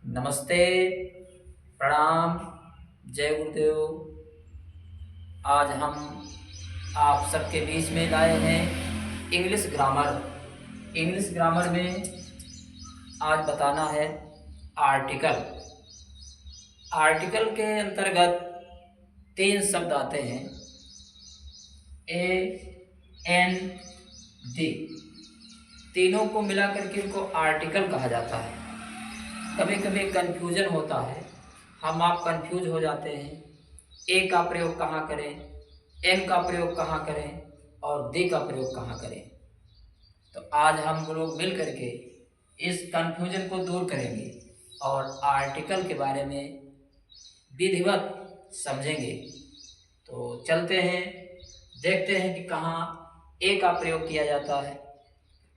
नमस्ते, प्रणाम, जय गुरुदेव। आज हम आप सबके बीच में लाए हैं इंग्लिश ग्रामर। इंग्लिश ग्रामर में आज बताना है आर्टिकल। आर्टिकल के अंतर्गत 3 शब्द आते हैं, ए, एन, दी। तीनों को मिला करके इनको आर्टिकल कहा जाता है। कभी कभी कन्फ्यूजन होता है, हम आप कन्फ्यूज हो जाते हैं, ए का प्रयोग कहाँ करें, एन का प्रयोग कहाँ करें और दी का प्रयोग कहाँ करें। तो आज हम लोग मिल करके इस कन्फ्यूजन को दूर करेंगे और आर्टिकल के बारे में विधिवत समझेंगे। तो चलते हैं, देखते हैं कि कहाँ ए का प्रयोग किया जाता है,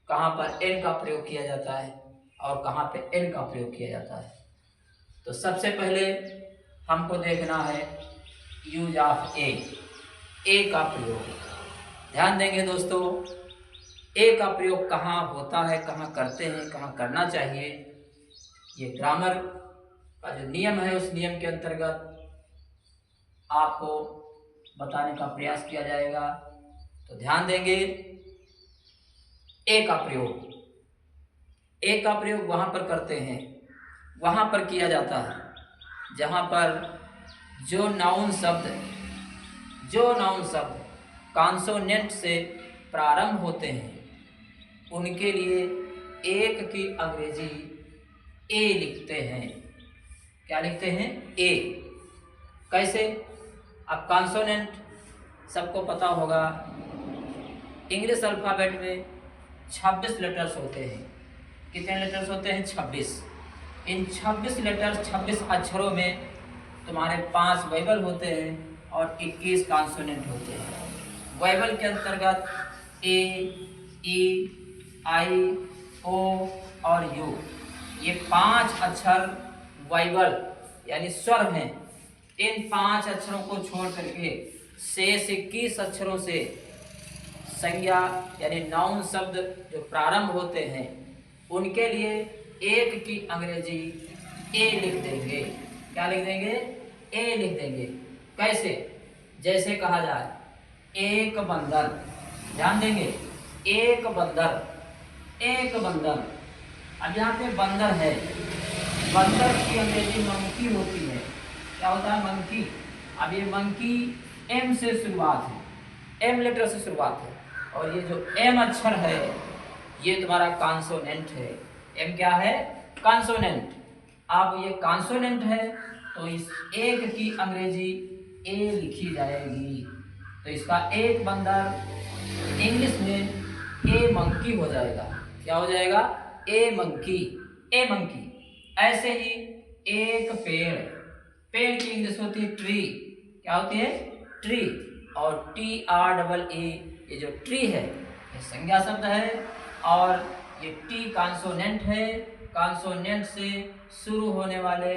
कहाँ पर एन का प्रयोग किया जाता है और कहाँ पे एन का प्रयोग किया जाता है। तो सबसे पहले हमको देखना है यूज ऑफ ए का प्रयोग। ध्यान देंगे दोस्तों, ए का प्रयोग कहाँ होता है, कहाँ करते हैं, कहाँ करना चाहिए। ये ग्रामर का जो नियम है उस नियम के अंतर्गत आपको बताने का प्रयास किया जाएगा। तो ध्यान देंगे, ए का प्रयोग, ए का प्रयोग वहाँ पर करते हैं, वहाँ पर किया जाता है जहाँ पर जो नाउन शब्द कॉन्सोनेंट से प्रारंभ होते हैं उनके लिए एक की अंग्रेजी ए लिखते हैं। क्या लिखते हैं? ए। कैसे? अब कॉन्सोनेंट सबको पता होगा, इंग्लिश अल्फ़ाबेट में 26 लेटर्स होते हैं। कितने लेटर्स होते हैं? 26। इन 26 लेटर्स, 26 अक्षरों में तुम्हारे 5 वोवेल होते हैं और 21 कॉन्सोनेंट होते हैं। वोवेल के अंतर्गत ए, ई, आई, ओ और यू, ये 5 अक्षर वोवेल यानी स्वर हैं। इन 5 अक्षरों को छोड़ करके शेष 21 अक्षरों से संज्ञा यानी नाउन शब्द जो प्रारंभ होते हैं उनके लिए एक की अंग्रेजी ए लिख देंगे। क्या लिख देंगे? ए लिख देंगे। कैसे? जैसे कहा जाए एक बंदर। ध्यान देंगे, एक बंदर, एक बंदर। अब यहाँ पे बंदर है, बंदर की अंग्रेजी मंकी होती है। क्या होता है? मंकी। अब ये मंकी एम से शुरुआत है, एम लेटर से शुरुआत है और ये जो एम अक्षर है ये तुम्हारा कॉन्सोनेंट है। एम क्या है? कॉन्सोनेंट। अब ये कॉन्सोनेंट है तो इस एक की अंग्रेजी ए लिखी जाएगी। तो इसका एक बंदर इंग्लिश में ए मंकी हो जाएगा। क्या हो जाएगा? ए मंकी, ए मंकी। ऐसे ही एक पेड़, पेड़ की इंग्लिश होती है ट्री। क्या होती है? ट्री। और TREE, ये जो ट्री है ये संज्ञा शब्द है और ये टी कॉन्सोनेंट है। कॉन्सोनेंट से शुरू होने वाले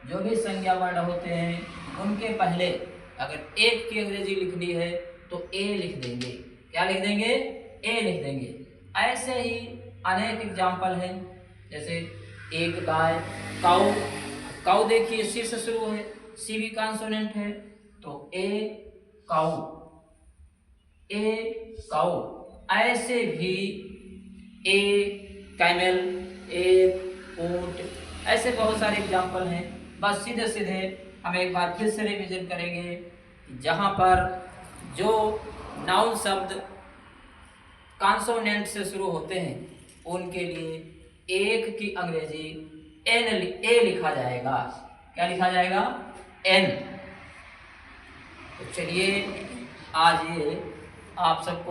जो भी संज्ञा वर्ण होते हैं उनके पहले अगर एक की अंग्रेजी लिखनी है तो ए लिख देंगे। क्या लिख देंगे? ए लिख देंगे। ऐसे ही अनेक एग्जाम्पल हैं, जैसे एक गाय, काऊ। काऊ देखिए सी से शुरू है, सी भी कॉन्सोनेंट है तो ए काऊ, ए काऊ। ऐसे भी ए कैमल, एक ऊंट, ऐसे बहुत सारे एग्जाम्पल हैं। बस सीधे सीधे हम एक बार फिर से रिवीजन करेंगे कि जहाँ पर जो नाउन शब्द कॉन्सोनेंट से शुरू होते हैं उनके लिए एक की अंग्रेजी ए लिखा जाएगा। क्या लिखा जाएगा? एन। तो चलिए आज ये आप सबको